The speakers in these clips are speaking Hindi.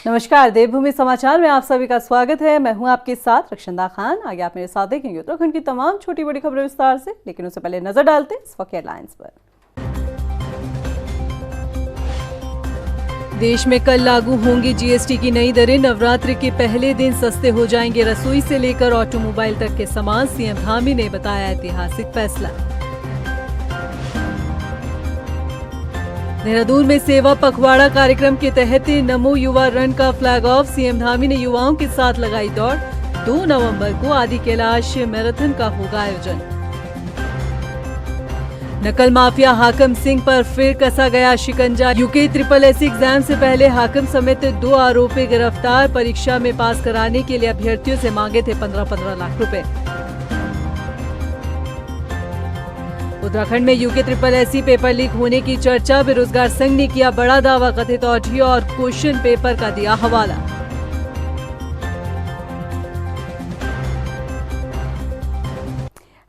नमस्कार, देवभूमि समाचार में आप सभी का स्वागत है। मैं हूं आपके साथ रक्षंदा खान। आगे आप मेरे साथ देखेंगे उत्तराखंड की तमाम छोटी बड़ी खबरें विस्तार से, लेकिन उससे पहले नजर डालते हैं इस वक्त हेडलाइंस पर। देश में कल लागू होंगी जीएसटी की नई दरें। नवरात्रि के पहले दिन सस्ते हो जाएंगे रसोई से लेकर ऑटोमोबाइल तक के सामान। सीएम धामी ने बताया ऐतिहासिक फैसला। देहरादून में सेवा पखवाड़ा कार्यक्रम के तहत नमो युवा रन का फ्लैग ऑफ। सीएम धामी ने युवाओं के साथ लगाई दौड़। 2 नवंबर को आदि कैलाश मैराथन का होगा आयोजन। नकल माफिया हाकम सिंह पर फिर कसा गया शिकंजा। यूके SSS एग्जाम से पहले हाकम समेत 2 आरोपी गिरफ्तार। परीक्षा में पास कराने के लिए अभ्यर्थियों से मांगे थे 15-15 लाख रुपए। उत्तराखंड में यूके SSS पेपर लीक होने की चर्चा। बेरोजगार संघ ने किया बड़ा दावा। कथित ऑडियो और क्वेश्चन पेपर का दिया हवाला।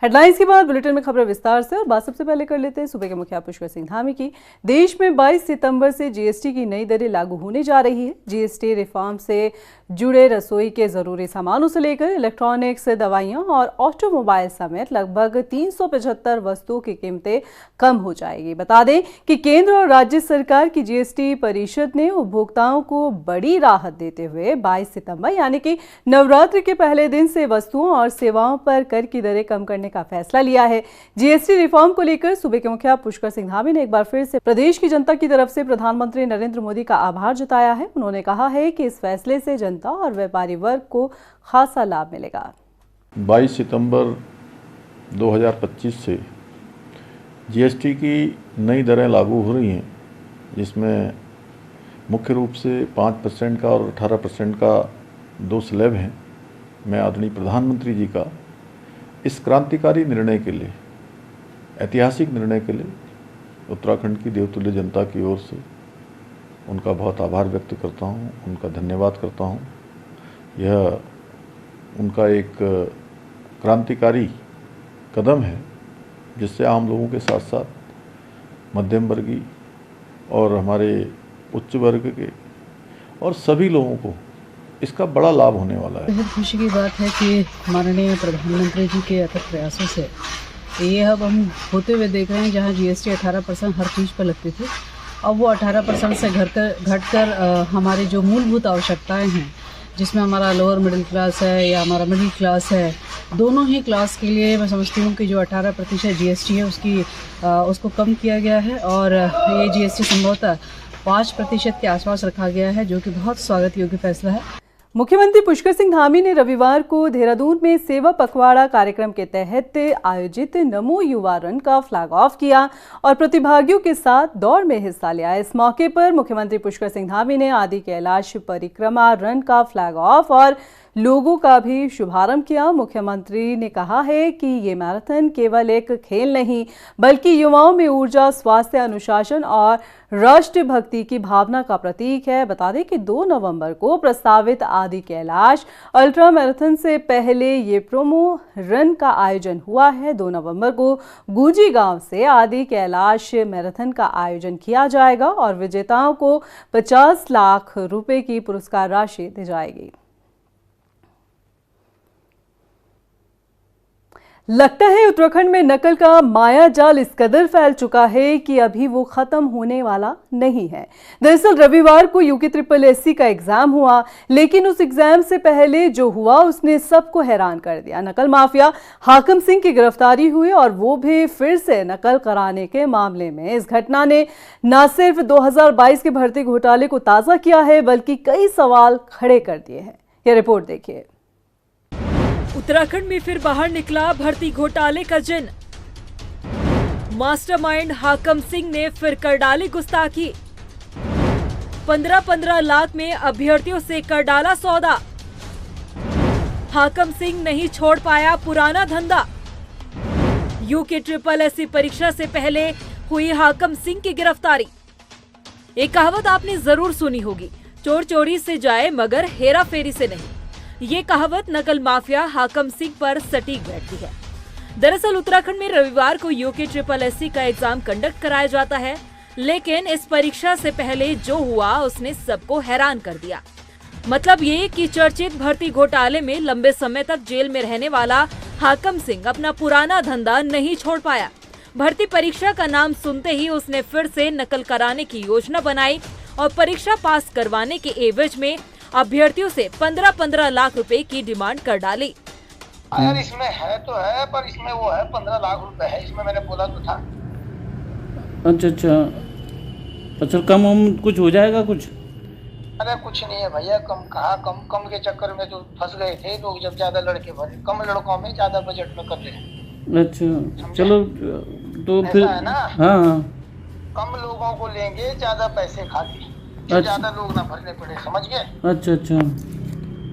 हेडलाइंस के बाद बुलेटिन में खबरें विस्तार से। और बात सबसे पहले कर लेते हैं सूबे के मुखिया पुष्कर सिंह धामी की। देश में 22 सितंबर से जीएसटी की नई दरें लागू होने जा रही है। जीएसटी रिफॉर्म से जुड़े रसोई के जरूरी सामानों से लेकर इलेक्ट्रॉनिक्स, दवाइयां और ऑटोमोबाइल समेत लगभग 375 वस्तुओं की कीमतें कम हो जाएगी। बता दें कि केंद्र और राज्य सरकार की जीएसटी परिषद ने उपभोक्ताओं को बड़ी राहत देते हुए 22 सितंबर यानी कि नवरात्रि के पहले दिन से वस्तुओं और सेवाओं पर कर की दरें कम करने का फैसला लिया है। जीएसटी रिफॉर्म को लेकर सूबे के मुखिया पुष्कर सिंह धामी ने एक बार फिर से प्रदेश की जनता की तरफ से प्रधानमंत्री नरेंद्र मोदी का आभार जताया है। उन्होंने कहा है कि इस फैसले से जनता और व्यापारी वर्ग को खासा लाभ मिलेगा। 22 सितंबर 2025 से जीएसटी की नई दरें लागू हो रही हैं, जिसमें मुख्य रूप से 5% का और 18% का 2 स्लैब हैं। मैं आदरणीय प्रधानमंत्री जी का इस क्रांतिकारी निर्णय के लिए, ऐतिहासिक निर्णय के लिए उत्तराखंड की देवतुल्य जनता की ओर से उनका बहुत आभार व्यक्त करता हूं, उनका धन्यवाद करता हूं। यह उनका एक क्रांतिकारी कदम है, जिससे आम लोगों के साथ साथ मध्यम वर्गीय और हमारे उच्च वर्ग के और सभी लोगों को इसका बड़ा लाभ होने वाला है। बहुत खुशी की बात है कि माननीय प्रधानमंत्री जी के अथक प्रयासों से ये अब हम होते हुए देख रहे हैं। जहां जीएसटी 18% हर चीज़ पर लगती थी, अब वो 18% से घटकर हमारी जो मूलभूत आवश्यकताएं हैं, जिसमें हमारा लोअर मिडिल क्लास है या हमारा मिडिल क्लास है, दोनों ही क्लास के लिए मैं समझती हूँ कि जो 18% जीएसटी है उसको कम किया गया है। और ये जीएसटी संभवतः 5% के आसपास रखा गया है, जो कि बहुत स्वागत योग्य फैसला है। मुख्यमंत्री पुष्कर सिंह धामी ने रविवार को देहरादून में सेवा पखवाड़ा कार्यक्रम के तहत आयोजित नमो युवा रन का फ्लैग ऑफ किया और प्रतिभागियों के साथ दौड़ में हिस्सा लिया। इस मौके पर मुख्यमंत्री पुष्कर सिंह धामी ने आदि कैलाश परिक्रमा रन का फ्लैग ऑफ और लोगों का भी शुभारंभ किया। मुख्यमंत्री ने कहा है कि ये मैराथन केवल एक खेल नहीं, बल्कि युवाओं में ऊर्जा, स्वास्थ्य, अनुशासन और राष्ट्रभक्ति की भावना का प्रतीक है। बता दें कि 2 नवंबर को प्रस्तावित आदि कैलाश अल्ट्रा मैराथन से पहले ये प्रोमो रन का आयोजन हुआ है। 2 नवंबर को गूंजी गांव से आदि कैलाश मैराथन का आयोजन किया जाएगा और विजेताओं को 50 लाख रुपए की पुरस्कार राशि दी जाएगी। लगता है उत्तराखंड में नकल का माया जाल इस कदर फैल चुका है कि अभी वो खत्म होने वाला नहीं है। दरअसल रविवार को यूके SSS का एग्जाम हुआ, लेकिन उस एग्जाम से पहले जो हुआ उसने सबको हैरान कर दिया। नकल माफिया हाकम सिंह की गिरफ्तारी हुई और वो भी फिर से नकल कराने के मामले में। इस घटना ने न सिर्फ 2022 के भर्ती घोटाले को ताजा किया है, बल्कि कई सवाल खड़े कर दिए हैं। यह रिपोर्ट देखिए। उत्तराखंड में फिर बाहर निकला भर्ती घोटाले का जिन। मास्टरमाइंड हाकम सिंह ने फिर कर डाली गुस्ताखी। 15-15 लाख में अभ्यर्थियों से कर डाला सौदा। हाकम सिंह नहीं छोड़ पाया पुराना धंधा। यूके SSS परीक्षा से पहले हुई हाकम सिंह की गिरफ्तारी। एक कहावत आपने जरूर सुनी होगी, चोर चोरी से जाए मगर हेरा फेरी से नहीं। ये कहावत नकल माफिया हाकम सिंह पर सटीक बैठती है। दरअसल उत्तराखंड में रविवार को यूके SSS का एग्जाम कंडक्ट कराया जाता है, लेकिन इस परीक्षा से पहले जो हुआ उसने सबको हैरान कर दिया। मतलब ये कि चर्चित भर्ती घोटाले में लंबे समय तक जेल में रहने वाला हाकम सिंह अपना पुराना धंधा नहीं छोड़ पाया। भर्ती परीक्षा का नाम सुनते ही उसने फिर से नकल कराने की योजना बनाई और परीक्षा पास करवाने के एवज में अभ्यर्थियों से 15-15 लाख रुपए की डिमांड कर डाली। यार इसमें है तो है, पर इसमें वो है 15 लाख रुपए है, इसमें मैंने बोला तो था। अच्छा कम कुछ हो जाएगा कुछ? अरे कुछ नहीं है भैया, कम कहाँ, कम के चक्कर में तो फंस गए थे लोग, जब ज्यादा लड़के भरे, कम लड़कों में ज्यादा बजट में कर रहे हैं। अच्छा चलो तो फिर है ना, हाँ कम लोगों को लेंगे, ज्यादा पैसे खाते, अच्छा। ज्यादा लोग ना भरने पड़े, समझ गए? अच्छा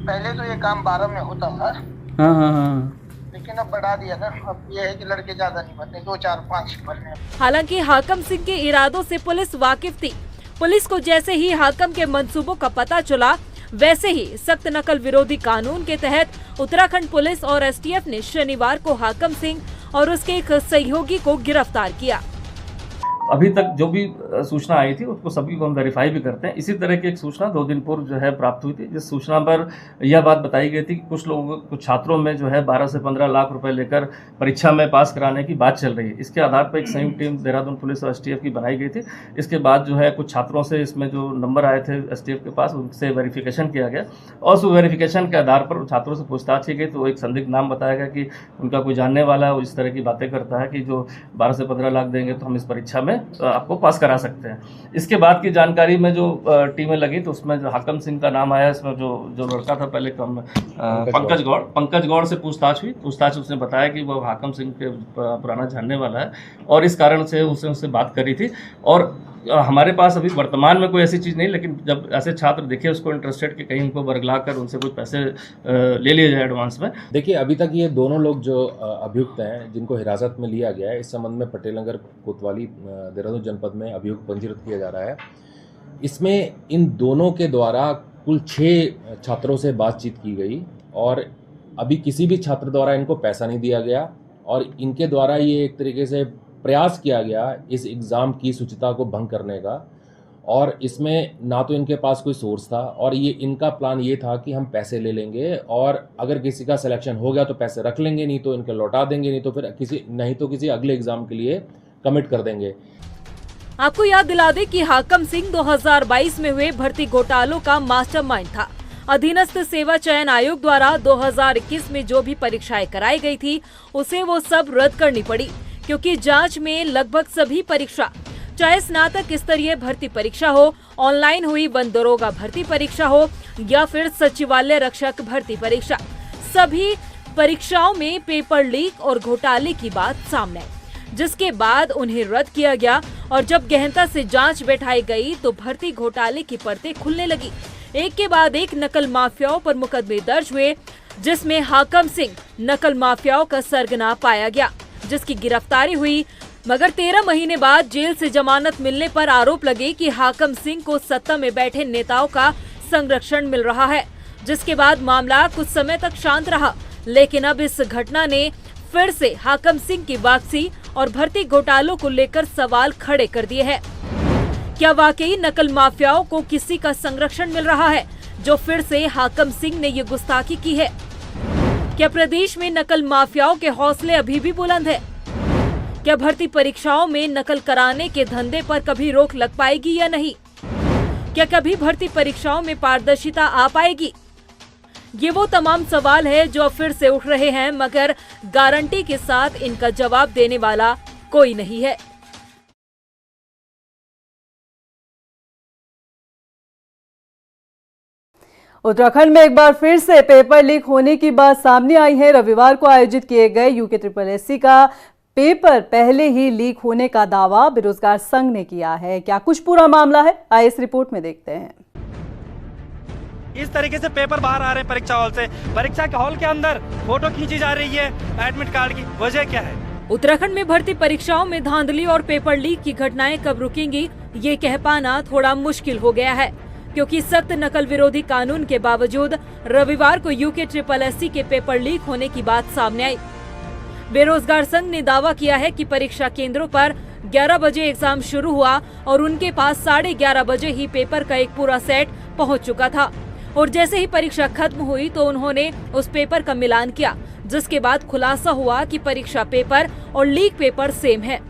पहले तो ये काम 12 में होता था, हाँ लेकिन अब बढ़ा दिया ना। अब ये है कि लड़के ज्यादा नहीं भरने, 2, 4, 5 भरने। हालांकि हाकम सिंह के इरादों से पुलिस वाकिफ थी। पुलिस को जैसे ही हाकम के मंसूबों का पता चला, वैसे ही सख्त नकल विरोधी कानून के तहत उत्तराखंड पुलिस और एसटीएफ ने शनिवार को हाकम सिंह और उसके एक सहयोगी को गिरफ्तार किया। अभी तक जो भी सूचना आई थी उसको सभी को हम वेरीफाई भी करते हैं। इसी तरह की एक सूचना 2 दिन पूर्व जो है प्राप्त हुई थी, जिस सूचना पर यह बात बताई गई थी कि कुछ छात्रों में जो है 12 से 15 लाख रुपए लेकर परीक्षा में पास कराने की बात चल रही है। इसके आधार पर एक संयुक्त टीम देहरादून पुलिस और एसटीएफ की बनाई गई थी। इसके बाद जो है कुछ छात्रों से इसमें जो नंबर आए थे एसटीएफ के पास, उनसे वेरिफिकेशन किया गया और उस वेरिफिकेशन के आधार पर छात्रों से पूछताछ की गई तो एक संदिग्ध नाम बताया गया कि उनका कोई जानने वाला है, वो इस तरह की बातें करता है कि जो 12 से 15 लाख देंगे तो हम इस परीक्षा में आपको पास करा सकते हैं। इसके बाद की जानकारी में जो टीमें लगी तो उसमें जो हाकम सिंह का नाम आया, इसमें जो लड़का था पहले पंकज गौड़ से पूछताछ हुई। पूछताछ उसने बताया कि वो हाकम सिंह के पुराना जानने वाला है और इस कारण से उससे बात करी थी। और हमारे पास अभी वर्तमान में कोई ऐसी चीज़ नहीं, लेकिन जब ऐसे छात्र दिखे उसको इंटरेस्टेड कि कहीं उनको बरगला कर उनसे कुछ पैसे ले लिए जाए एडवांस में। देखिए, अभी तक ये दोनों लोग जो अभियुक्त हैं जिनको हिरासत में लिया गया है, इस संबंध में पटेल नगर कोतवाली देहरादून जनपद में अभियुक्त पंजीकृत किया जा रहा है। इसमें इन दोनों के द्वारा कुल 6 छात्रों से बातचीत की गई और अभी किसी भी छात्र द्वारा इनको पैसा नहीं दिया गया और इनके द्वारा ये एक तरीके से प्रयास किया गया इस एग्ज़ाम की शुचिता को भंग करने का। और इसमें ना तो इनके पास कोई सोर्स था और ये इनका प्लान ये था कि हम पैसे ले लेंगे और अगर किसी का सिलेक्शन हो गया तो पैसे रख लेंगे, नहीं तो इनके लौटा देंगे, नहीं तो किसी अगले एग्ज़ाम के लिए कमिट कर देंगे। आपको याद दिला दें कि हाकम सिंह 2022 में हुए भर्ती घोटालों का मास्टरमाइंड था। अधीनस्थ सेवा चयन आयोग द्वारा 2021 में जो भी परीक्षाएं कराई गई थी उसे वो सब रद्द करनी पड़ी, क्योंकि जांच में लगभग सभी परीक्षा, चाहे स्नातक स्तरीय भर्ती परीक्षा हो, ऑनलाइन हुई वन दरोगा भर्ती परीक्षा हो या फिर सचिवालय रक्षक भर्ती परीक्षा, सभी परीक्षाओं में पेपर लीक और घोटाले की बात सामने आई, जिसके बाद उन्हें रद्द किया गया। और जब गहनता से जांच बैठाई गई तो भर्ती घोटाले की परतें खुलने लगी। एक के बाद एक नकल माफियाओं पर मुकदमे दर्ज हुए, जिसमें हाकम सिंह नकल माफियाओं का सरगना पाया गया, जिसकी गिरफ्तारी हुई। मगर 13 महीने बाद जेल से जमानत मिलने पर आरोप लगे कि हाकम सिंह को सत्ता में बैठे नेताओं का संरक्षण मिल रहा है, जिसके बाद मामला कुछ समय तक शांत रहा। लेकिन अब इस घटना ने फिर से हाकम सिंह की वापसी और भर्ती घोटालों को लेकर सवाल खड़े कर दिए हैं। क्या वाकई नकल माफियाओं को किसी का संरक्षण मिल रहा है, जो फिर से हाकम सिंह ने ये गुस्ताखी की है? क्या प्रदेश में नकल माफियाओं के हौसले अभी भी बुलंद है? क्या भर्ती परीक्षाओं में नकल कराने के धंधे पर कभी रोक लग पाएगी या नहीं? क्या कभी भर्ती परीक्षाओं में पारदर्शिता आ पाएगी? ये वो तमाम सवाल है जो अब फिर से उठ रहे हैं, मगर गारंटी के साथ इनका जवाब देने वाला कोई नहीं है। उत्तराखंड में एक बार फिर से पेपर लीक होने की बात सामने आई है। रविवार को आयोजित किए गए UKSSC का पेपर पहले ही लीक होने का दावा बेरोजगार संघ ने किया है। क्या कुछ पूरा मामला है, आइए इस रिपोर्ट में देखते हैं। इस तरीके से पेपर बाहर आ रहे हैं परीक्षा हॉल से। परीक्षा के हॉल के अंदर फोटो खींची जा रही है एडमिट कार्ड की। वजह क्या है? उत्तराखंड में भर्ती परीक्षाओं में धांधली और पेपर लीक की घटनाएं कब रुकेंगी, ये कह पाना थोड़ा मुश्किल हो गया है, क्योंकि सख्त नकल विरोधी कानून के बावजूद रविवार को UKSSC के पेपर लीक होने की बात सामने आई। बेरोजगार संघ ने दावा किया है कि परीक्षा केंद्रों पर 11 बजे एग्जाम शुरू हुआ और उनके पास 11:30 बजे ही पेपर का एक पूरा सेट पहुंच चुका था। और जैसे ही परीक्षा खत्म हुई तो उन्होंने उस पेपर का मिलान किया, जिसके बाद खुलासा हुआ कि परीक्षा पेपर और लीक पेपर सेम है।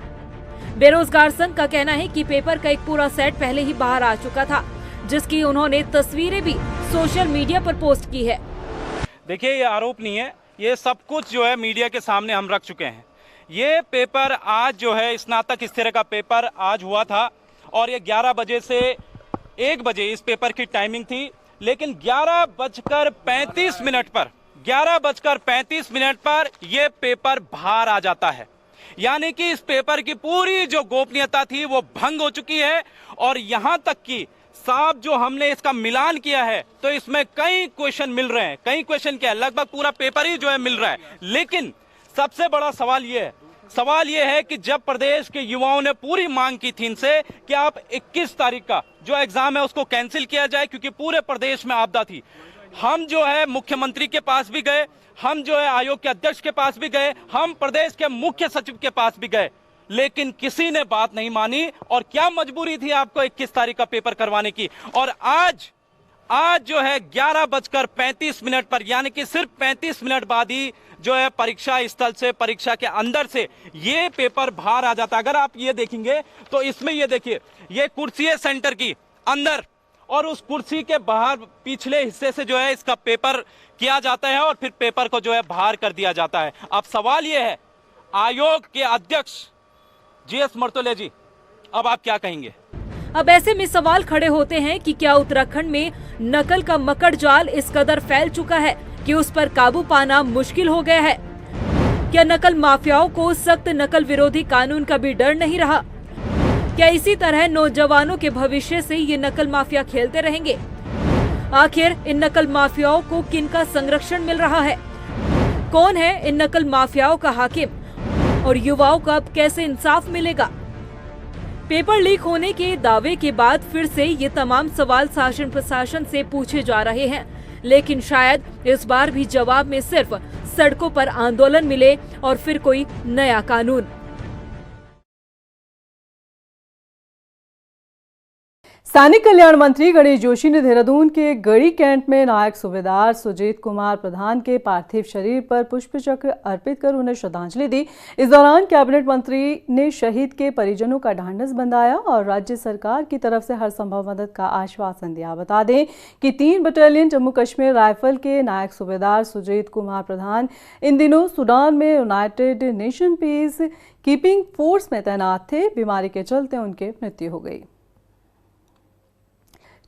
बेरोजगार संघ का कहना है कि पेपर का एक पूरा सेट पहले ही बाहर आ चुका था, जिसकी उन्होंने तस्वीरें भी सोशल मीडिया पर पोस्ट की है। देखिए, ये आरोप नहीं है, ये सब कुछ जो है मीडिया के सामने हम रख चुके हैं। ये पेपर आज जो है स्नातक स्तर का पेपर आज हुआ था और ये 11 बजे से 1 बजे इस पेपर की टाइमिंग थी, लेकिन 11:35 पर ये पेपर बाहर आ जाता है। यानी कि इस पेपर की पूरी जो गोपनीयता थी वो भंग हो चुकी है। और यहां तक कि साहब जो हमने इसका मिलान किया है तो इसमें कई क्वेश्चन मिल रहे हैं। कई क्वेश्चन क्या है, लगभग पूरा पेपर ही जो है मिल रहा है। लेकिन सबसे बड़ा सवाल ये है कि जब प्रदेश के युवाओं ने पूरी मांग की थी इनसे कि आप 21 तारीख का जो एग्जाम है उसको कैंसिल किया जाए, क्योंकि पूरे प्रदेश में आपदा थी। हम जो है मुख्यमंत्री के पास भी गए, हम जो है आयोग के अध्यक्ष के पास भी गए, हम प्रदेश के मुख्य सचिव के पास भी गए, लेकिन किसी ने बात नहीं मानी। और क्या मजबूरी थी आपको 21 तारीख का पेपर करवाने की। और आज जो है 11:35 पर, यानी कि सिर्फ 35 मिनट बाद ही जो है परीक्षा स्थल से, परीक्षा के अंदर से ये पेपर बाहर आ जाता। अगर आप ये देखेंगे तो इसमें ये देखिए, ये कुर्सी है सेंटर की अंदर और उस कुर्सी के बाहर पिछले हिस्से से जो है इसका पेपर किया जाता है और फिर पेपर को जो है बाहर कर दिया जाता है। अब सवाल ये है, आयोग के अध्यक्ष जीएस मर्तोले जी, अब आप क्या कहेंगे? अब ऐसे में सवाल खड़े होते हैं कि क्या उत्तराखंड में नकल का मकड़ जाल इस कदर फैल चुका है कि उस पर काबू पाना मुश्किल हो गया है? क्या नकल माफियाओं को सख्त नकल विरोधी कानून का भी डर नहीं रहा? क्या इसी तरह नौजवानों के भविष्य से ये नकल माफिया खेलते रहेंगे? आखिर इन नकल माफियाओं को किनका संरक्षण मिल रहा है? कौन है इन नकल माफियाओं का हाकिम? और युवाओं को अब कैसे इंसाफ मिलेगा? पेपर लीक होने के दावे के बाद फिर से ये तमाम सवाल शासन प्रशासन से पूछे जा रहे हैं, लेकिन शायद इस बार भी जवाब में सिर्फ सड़कों पर आंदोलन मिले और फिर कोई नया कानून। सैनिक कल्याण मंत्री गणेश जोशी ने देहरादून के गढ़ी कैंट में नायक सूबेदार सुजीत कुमार प्रधान के पार्थिव शरीर पर पुष्पचक्र अर्पित कर उन्हें श्रद्धांजलि दी। इस दौरान कैबिनेट मंत्री ने शहीद के परिजनों का ढांढस बंधाया और राज्य सरकार की तरफ से हर संभव मदद का आश्वासन दिया। बता दें कि 3 बटालियन जम्मू कश्मीर राइफल के नायक सूबेदार सुजीत कुमार प्रधान इन दिनों सूडान में United nation peace keeping force में तैनात थे। बीमारी के चलते उनकी मृत्यु हो गई।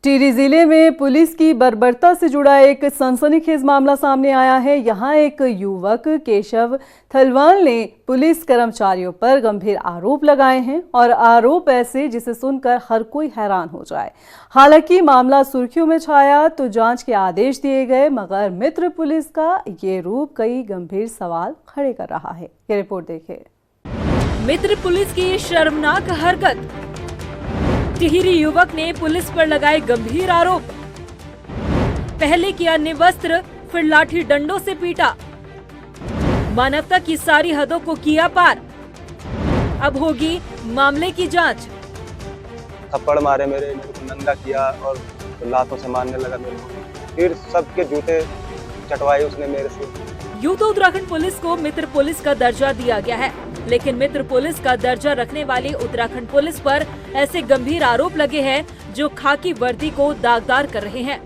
टिहरी जिले में पुलिस की बर्बरता से जुड़ा एक सनसनीखेज मामला सामने आया है। यहां एक युवक केशव थलवाल ने पुलिस कर्मचारियों पर गंभीर आरोप लगाए हैं और आरोप ऐसे जिसे सुनकर हर कोई हैरान हो जाए। हालांकि मामला सुर्खियों में छाया तो जांच के आदेश दिए गए, मगर मित्र पुलिस का ये रूप कई गंभीर सवाल खड़े कर रहा है। ये रिपोर्ट देखिए। मित्र पुलिस की शर्मनाक हरकत। टिहरी युवक ने पुलिस पर लगाए गंभीर आरोप। पहले किया निवस्त्र, फिर लाठी डंडों से पीटा। मानवता की सारी हदों को किया पार। अब होगी मामले की जांच। थप्पड़ मारे मेरे को नंगा किया और लातों से मारने लगा मेरे को। फिर सबके जूते चटवाए उसने मेरे से। यूं तो उत्तराखंड पुलिस को मित्र पुलिस का दर्जा दिया गया है, लेकिन मित्र पुलिस का दर्जा रखने वाली उत्तराखंड पुलिस पर ऐसे गंभीर आरोप लगे हैं जो खाकी वर्दी को दागदार कर रहे हैं।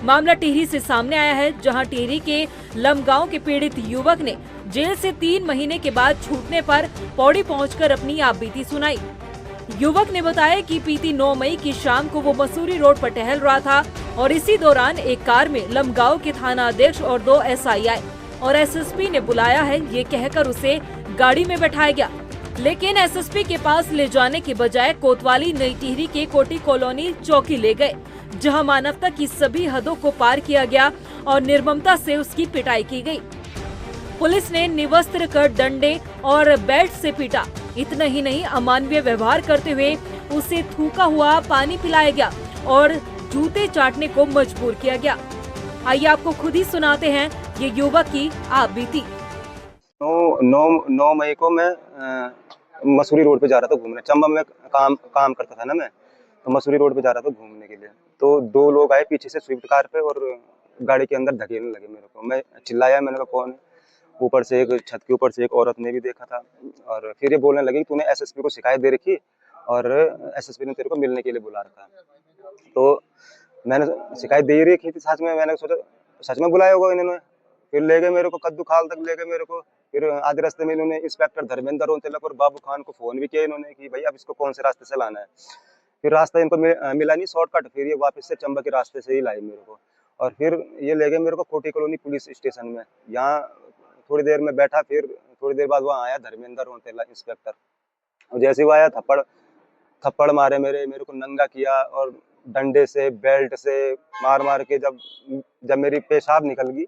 मामला टिहरी से सामने आया है, जहां टिहरी के लमगांव के पीड़ित युवक ने जेल से 3 महीने के बाद छूटने पर पौड़ी पहुंचकर अपनी आपबीती सुनाई। युवक ने बताया कि बीती 9 मई की शाम को वो मसूरी रोड पर टहल रहा था और इसी दौरान एक कार में लमगांव के थाना अध्यक्ष और 2 SI आए और SSP ने बुलाया है ये कहकर उसे गाड़ी में बैठाया गया, लेकिन SSP के पास ले जाने के बजाय कोतवाली नई टिहरी के कोटी कॉलोनी चौकी ले गए, जहां मानवता की सभी हदों को पार किया गया और निर्ममता से उसकी पिटाई की गई। पुलिस ने निवस्त्र कर डंडे और बेल्ट से पीटा। इतना ही नहीं, अमानवीय व्यवहार करते हुए उसे थूका हुआ पानी पिलाया गया और जूते चाटने को मजबूर किया गया। आइए आपको खुद ही सुनाते हैं ये युवक की आपबीती। 9 मई को मैं मसूरी रोड पे जा रहा था घूमने। चंबा में काम करता था ना मैं, तो मसूरी रोड पे जा रहा था घूमने के लिए। तो 2 लोग आए पीछे से स्विफ्ट कार पे और गाड़ी के अंदर धकेलने लगे मेरे को। मैं चिल्लाया, मैंने कहा कौन? ऊपर से एक छत के ऊपर से एक औरत ने भी देखा था और फिर ये बोलने लगी तूने एसएसपी को शिकायत दे रखी और एसएसपी ने तेरे को मिलने के लिए बुला रखा। तो मैंने शिकायत दे रखी थी सच में, मैंने सोचा सच में बुलाया होगा इन्होंने। फिर ले गए मेरे को, कद्दू खाल तक ले गए मेरे को। फिर आधे रास्ते में इन्होंने इंस्पेक्टर धर्मेंद्र रोंतेलक और बाबू खान को फोन भी किया इन्होंने कि भाई अब इसको कौन से रास्ते से लाना है। फिर रास्ता इनको मिला नहीं शॉर्टकट, फिर ये वापस से चंबा के रास्ते से ही लाए मेरे को और फिर ये ले गए मेरे को कोटी कॉलोनी पुलिस स्टेशन में। यहाँ थोड़ी देर में बैठा, फिर थोड़ी देर बाद वहाँ आया धर्मेंद्र रोंतेला इंस्पेक्टर और जैसे ही वो आया थप्पड़ मारे मेरे को नंगा किया और डंडे से बेल्ट से मार के जब मेरी पेशाब निकल गई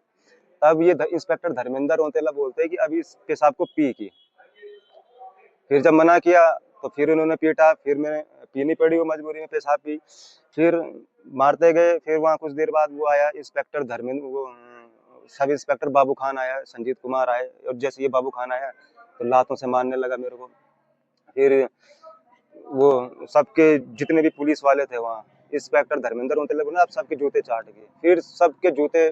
तब ये इंस्पेक्टर धर्मेंद्र रोंतेला बोलते हैं कि अभी इस पेशाब को पी की। फिर जब मना किया तो फिर उन्होंने पीटा, फिर मैंने पीनी पड़ी वो मजबूरी में पेशाब पी। फिर मारते गए। फिर वहाँ कुछ देर बाद वो आया इंस्पेक्टर वो सब इंस्पेक्टर बाबू खान आया, संजीत कुमार आए और जैसे ये बाबू खान आया तो लातों से मारने लगा मेरे को। फिर वो सबके जितने भी पुलिस वाले थे वहाँ इंस्पेक्टर धर्मेंद्र रोंतेला बोला आप सबके जूते चाट गए। फिर सबके जूते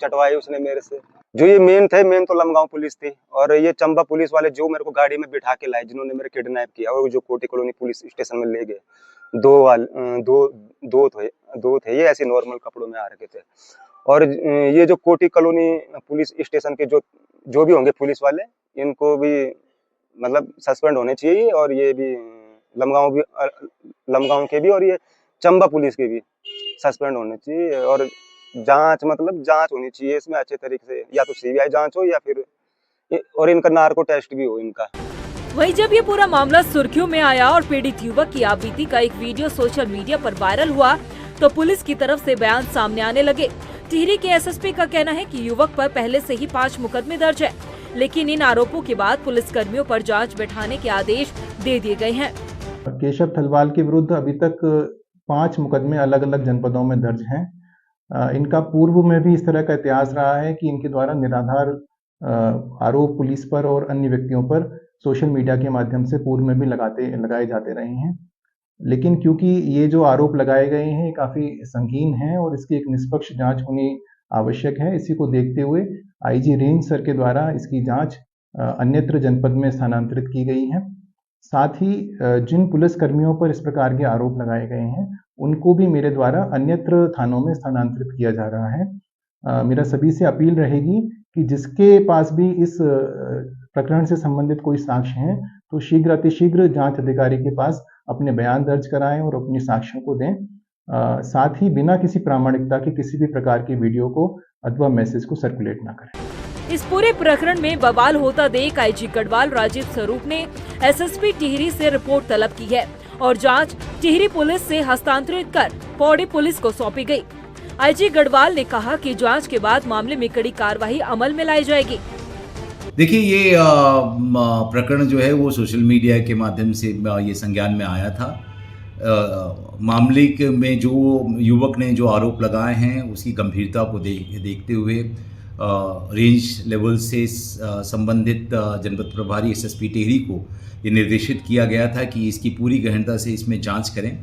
चटवाए उसने मेरे से। जो ये मेन तो लमगांव पुलिस थी और ये चंबा पुलिस वाले जो मेरे को गाड़ी में बिठा के लाए, जिन्होंने मेरे किडनैप किया और जो कोटी कॉलोनी पुलिस स्टेशन में ले गए। दो थे ये ऐसे नॉर्मल कपड़ों में आ रखे थे और ये जो कोटी कॉलोनी पुलिस स्टेशन के जो भी होंगे पुलिस वाले, इनको भी मतलब सस्पेंड होने चाहिए और ये भी लमगांव के भी और ये चंबा पुलिस के भी सस्पेंड होने चाहिए और जांच होनी चाहिए इसमें अच्छे तरीके से, या तो सीबीआई जांच हो या फिर और इनका नार्को टेस्ट भी हो इनका। वहीं जब ये पूरा मामला सुर्खियों में आया और पीड़ित युवक की आपबीती का एक वीडियो सोशल मीडिया पर वायरल हुआ तो पुलिस की तरफ से बयान सामने आने लगे। टिहरी के एसएसपी का कहना है कि युवक पर पहले से ही 5 मुकदमे दर्ज है, लेकिन इन आरोपों के बाद पुलिस कर्मियों पर जांच बैठाने के आदेश दे दिए गए हैं। केशव थलवाल के विरुद्ध अभी तक 5 मुकदमे अलग अलग जनपदों में दर्ज हैं। इनका पूर्व में भी इस तरह का इतिहास रहा है कि इनके द्वारा निराधार आरोप पुलिस पर और अन्य व्यक्तियों पर सोशल मीडिया के माध्यम से पूर्व में भी लगाए जाते रहे हैं। लेकिन क्योंकि ये जो आरोप लगाए गए हैं ये काफ़ी संगीन हैं और इसकी एक निष्पक्ष जांच होनी आवश्यक है, इसी को देखते हुए आईजी रेंज सर के द्वारा इसकी जांच अन्यत्र जनपद में स्थानांतरित की गई है। साथ ही जिन पुलिस कर्मियों पर इस प्रकार के आरोप लगाए गए हैं उनको भी मेरे द्वारा अन्यत्र थानों में स्थानांतरित किया जा रहा है। मेरा सभी से अपील रहेगी कि जिसके पास भी इस प्रकरण से संबंधित कोई साक्ष्य हैं तो शीघ्र अतिशीघ्र जांच अधिकारी के पास अपने बयान दर्ज कराएं और अपनी साक्ष्यों को दें। साथ ही बिना किसी प्रामाणिकता के किसी भी प्रकार की वीडियो को अथवा मैसेज को सर्कुलेट ना करें। इस पूरे प्रकरण में बवाल होता देख आईजी गढ़वाल राजीव स्वरूप ने एसएसपी टिहरी से रिपोर्ट तलब की है और जांच टिहरी पुलिस से हस्तांतरित कर पौड़ी पुलिस को सौंपी गई। आईजी गढ़वाल ने कहा कि जांच के बाद मामले में कड़ी कार्रवाई अमल में लाई जाएगी। देखिए ये प्रकरण जो है वो सोशल मीडिया के माध्यम से ये संज्ञान में आया था। मामले में जो युवक ने जो आरोप लगाए हैं उसकी गंभीरता को देखते हुए रेंज लेवल से संबंधित जनपद प्रभारी एसएसपी टिहरी को ये निर्देशित किया गया था कि इसकी पूरी गहनता से इसमें जांच करें।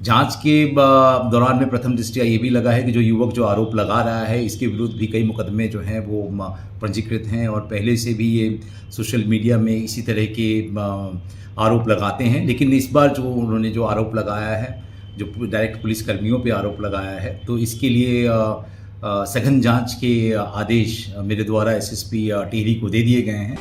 जांच के दौरान में प्रथम दृष्टया ये भी लगा है कि जो युवक जो आरोप लगा रहा है इसके विरुद्ध भी कई मुकदमे जो हैं वो पंजीकृत हैं और पहले से भी ये सोशल मीडिया में इसी तरह के आरोप लगाते हैं। लेकिन इस बार जो उन्होंने जो आरोप लगाया है, जो डायरेक्ट पुलिस कर्मियों पे आरोप लगाया है, तो इसके लिए सघन जांच के आदेश मेरे द्वारा एसएसपी टिहरी को दे दिए गए हैं।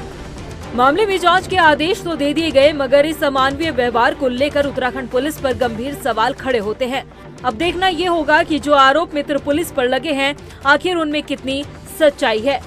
मामले में जांच के आदेश तो दे दिए गए, मगर इस अमानवीय व्यवहार को लेकर उत्तराखंड पुलिस पर गंभीर सवाल खड़े होते हैं। अब देखना ये होगा कि जो आरोप मित्र पुलिस पर लगे हैं आखिर उनमें कितनी सच्चाई है।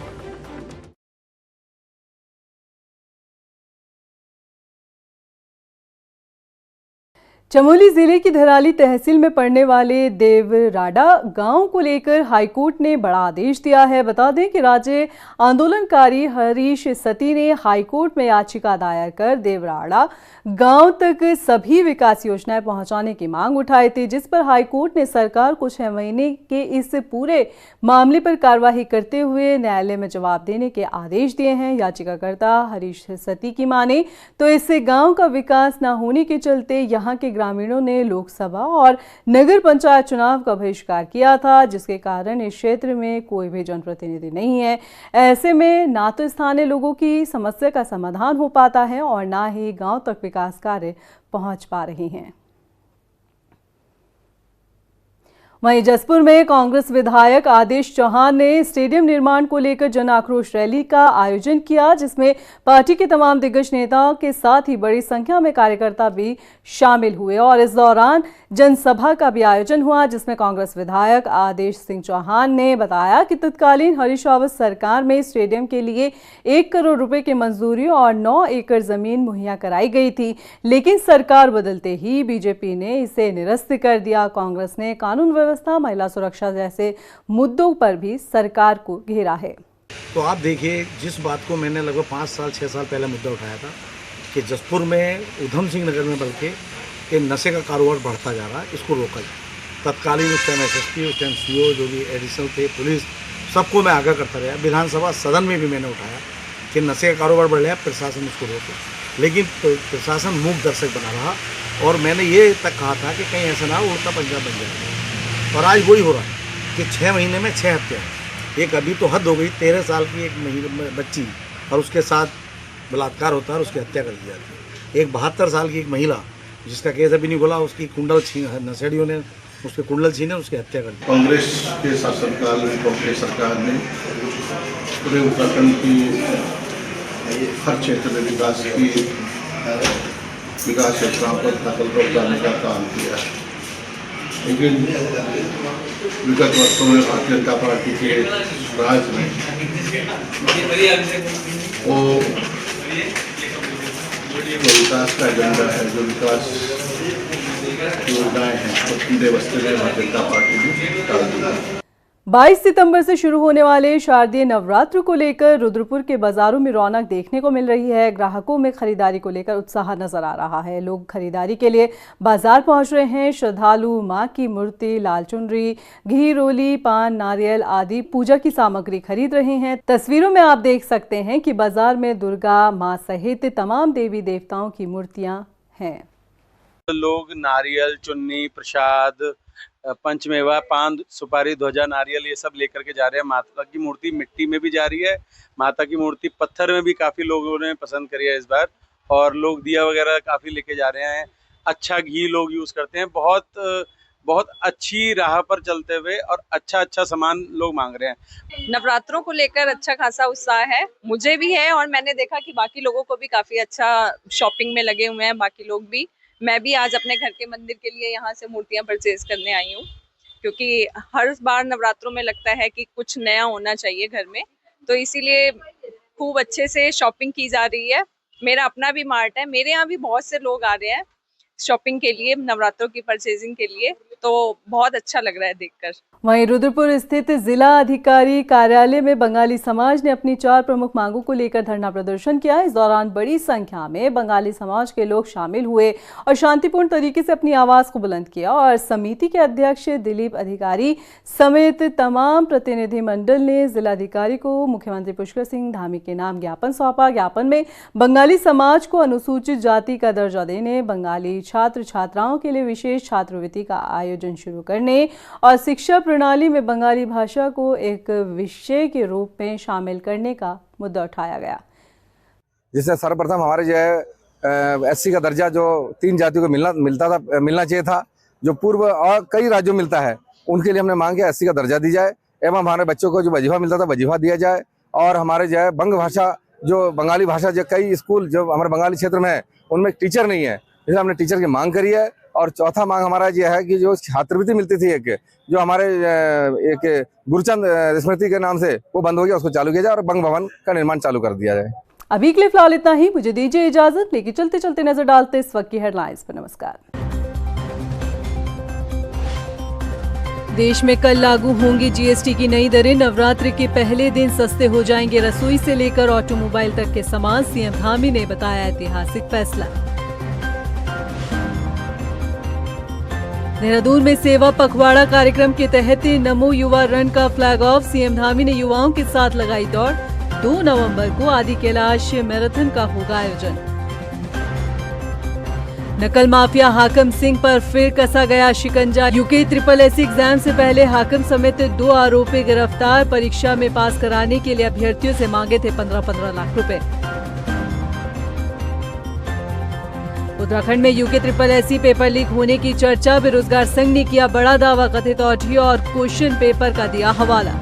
चमोली जिले की धराली तहसील में पड़ने वाले देवराड़ा गांव को लेकर हाईकोर्ट ने बड़ा आदेश दिया है। बता दें कि राज्य आंदोलनकारी हरीश सती ने हाईकोर्ट में याचिका दायर कर देवराड़ा गांव तक सभी विकास योजनाएं पहुंचाने की मांग उठाई थी, जिस पर हाईकोर्ट ने सरकार को 6 महीने के इस पूरे मामले पर कार्रवाई करते हुए न्यायालय में जवाब देने के आदेश दिए हैं। याचिकाकर्ता हरीश सती की माने तो इस गाँव का विकास न होने के चलते यहाँ के ग्रामीणों ने लोकसभा और नगर पंचायत चुनाव का बहिष्कार किया था, जिसके कारण इस क्षेत्र में कोई भी जनप्रतिनिधि नहीं है। ऐसे में ना तो स्थानीय लोगों की समस्या का समाधान हो पाता है और ना ही गांव तक विकास कार्य पहुंच पा रहे हैं। वहीं जसपुर में कांग्रेस विधायक आदेश चौहान ने स्टेडियम निर्माण को लेकर जन आक्रोश रैली का आयोजन किया, जिसमें पार्टी के तमाम दिग्गज नेताओं के साथ ही बड़ी संख्या में कार्यकर्ता भी शामिल हुए और इस दौरान जनसभा का भी आयोजन हुआ, जिसमें कांग्रेस विधायक आदेश सिंह चौहान ने बताया कि तत्कालीन हरीश रावत सरकार में स्टेडियम के लिए 1 करोड़ रुपए की मंजूरी और 9 एकड़ जमीन मुहैया कराई गई थी, लेकिन सरकार बदलते ही बीजेपी ने इसे निरस्त कर दिया। कांग्रेस ने कानून व्यवस्था, महिला सुरक्षा जैसे मुद्दों पर भी सरकार को घेरा है। तो आप देखिए, जिस बात को मैंने लगभग 5 साल 6 साल पहले मुद्दा उठाया था कि जसपुर में उधम सिंह नगर में बल्कि कि नशे का कारोबार बढ़ता जा रहा है, इसको रोका जाए। तत्कालीन उस टाइम एसएसपी, उस टाइम सीओ जो भी एडिशनल थे, पुलिस, सबको मैं आगाह करता रहा। विधानसभा सदन में भी मैंने उठाया कि नशे का कारोबार बढ़ रहा है, प्रशासन इसको रोके, लेकिन प्रशासन मूक दर्शक बना रहा और मैंने ये तक कहा था कि कहीं ऐसा ना हो उल्टा पंजाब बन जाए। और आज वही हो रहा है कि 6 महीने में 6 हत्या। एक अभी तो हद हो गई, 13 साल की एक बच्ची और उसके साथ बलात्कार होता है और उसकी हत्या कर दी जाती है। एक 72 साल की एक महिला जिसका केस अभी नहीं खुला, उसकी कुंडल नशेड़ियों ने उसके कुंडल छीने उसकी हत्या कर दी। कांग्रेस के शासनकाल में कांग्रेस सरकार ने पूरे उत्तराखंड की हर क्षेत्र में विकास योजनाओं पर नकल पर जाने का काम किया, लेकिन विगत वर्षों में भारतीय जनता पार्टी के राज में वो जो विकास का एजेंडा है, जो विकास योजनाएं हैं, वो पूरे बस्ते में भारतीय जनता पार्टी ने डाल दी। 22 सितंबर से शुरू होने वाले शारदीय नवरात्र को लेकर रुद्रपुर के बाजारों में रौनक देखने को मिल रही है। ग्राहकों में खरीदारी को लेकर उत्साह नजर आ रहा है। लोग खरीदारी के लिए बाजार पहुंच रहे हैं। श्रद्धालु मां की मूर्ति, लाल चुनरी, घी, रोली, पान, नारियल आदि पूजा की सामग्री खरीद रहे हैं। तस्वीरों में आप देख सकते हैं कि बाजार में दुर्गा मां सहित तमाम देवी देवताओं की मूर्तियां हैं। लोग नारियल, चुन्नी, प्रसाद, पंचमेवा, पान, सुपारी, ध्वजा, नारियल ये सब लेकर के जा रहे हैं। माता की मूर्ति मिट्टी में भी जा रही है, माता की मूर्ति पत्थर में भी काफ़ी लोगों ने पसंद करी है इस बार, और लोग दिया वगैरह काफ़ी लेके जा रहे हैं। अच्छा घी लोग यूज़ करते हैं, बहुत अच्छी राह पर चलते हुए और अच्छा सामान लोग मांग रहे हैं। नवरात्रों को लेकर अच्छा खासा उत्साह है, मुझे भी है और मैंने देखा कि बाकी लोगों को भी काफ़ी अच्छा शॉपिंग में लगे हुए हैं बाकी लोग भी। मैं भी आज अपने घर के मंदिर के लिए यहाँ से मूर्तियाँ परचेज करने आई हूँ, क्योंकि हर बार नवरात्रों में लगता है कि कुछ नया होना चाहिए घर में, तो इसीलिए खूब अच्छे से शॉपिंग की जा रही है। मेरा अपना भी मार्ट है, मेरे यहाँ भी बहुत से लोग आ रहे हैं शॉपिंग के लिए, नवरात्रों की परचेजिंग के लिए, तो बहुत अच्छा लग रहा है देखकर। वहीं रुद्रपुर स्थित जिला अधिकारी कार्यालय में बंगाली समाज ने अपनी 4 प्रमुख मांगों को लेकर धरना प्रदर्शन किया। इस दौरान बड़ी संख्या में बंगाली समाज के लोग शामिल हुए और शांतिपूर्ण तरीके से अपनी आवाज को बुलंद किया और समिति के अध्यक्ष दिलीप अधिकारी समेत तमाम प्रतिनिधि मंडल ने जिलाधिकारी को मुख्यमंत्री पुष्कर सिंह धामी के नाम ज्ञापन सौंपा। ज्ञापन में बंगाली समाज को अनुसूचित जाति का दर्जा देने, बंगाली छात्र छात्राओं के लिए विशेष छात्रवृत्ति का आयोजन शुरू करने और शिक्षा प्रणाली में बंगाली भाषा को एक विषय के रूप में शामिल करने का मुद्दा उठाया गया, जिससे सर्वप्रथम हमारे जो है एससी का दर्जा जो 3 जातियों को मिलना चाहिए था, जो पूर्व और कई राज्यों में मिलता है, उनके लिए हमने मांग किया एससी का दर्जा दी जाए एवं हमारे बच्चों को जो वजीफा मिलता था वजीफा दिया जाए, और हमारे जो है बंग भाषा जो बंगाली भाषा जो कई स्कूल जो हमारे बंगाली क्षेत्र में है उनमें टीचर नहीं है, इसलिए हमने टीचर की मांग करी है। और चौथा मांग हमारा ये है कि जो छात्रवृत्ति मिलती थी एक जो हमारे एक गुरुचंद स्मृति के नाम से वो बंद हो गया, उसको चालू किया जाए और बंग भवन का निर्माण चालू कर दिया जाए। अभी के लिए फिलहाल इतना ही, मुझे दीजिए इजाजत, लेकिन चलते चलते नजर डालते इस वक्त की हेडलाइंस पर। नमस्कार। देश में कल लागू होंगी जीएसटी की नई दरें। नवरात्र के पहले दिन सस्ते हो जाएंगे रसोई से लेकर ऑटोमोबाइल तक के सामान। सीएम धामी ने बताया ऐतिहासिक फैसला। देहरादून में सेवा पखवाड़ा कार्यक्रम के तहत नमो युवा रन का फ्लैग ऑफ। सीएम धामी ने युवाओं के साथ लगाई दौड़। 2 नवंबर को आदि कैलाश मैराथन का होगा आयोजन। नकल माफिया हाकम सिंह पर फिर कसा गया शिकंजा। यूके SSSC एग्जाम से पहले हाकम समेत 2 आरोपी गिरफ्तार। परीक्षा में पास कराने के लिए अभ्यर्थियों से मांगे थे 15-15 लाख रुपए। उत्तराखंड में यूके SSSC पेपर लीक होने की चर्चा। बेरोजगार संघ ने किया बड़ा दावा। कथित ऑडियो और क्वेश्चन पेपर का दिया हवाला।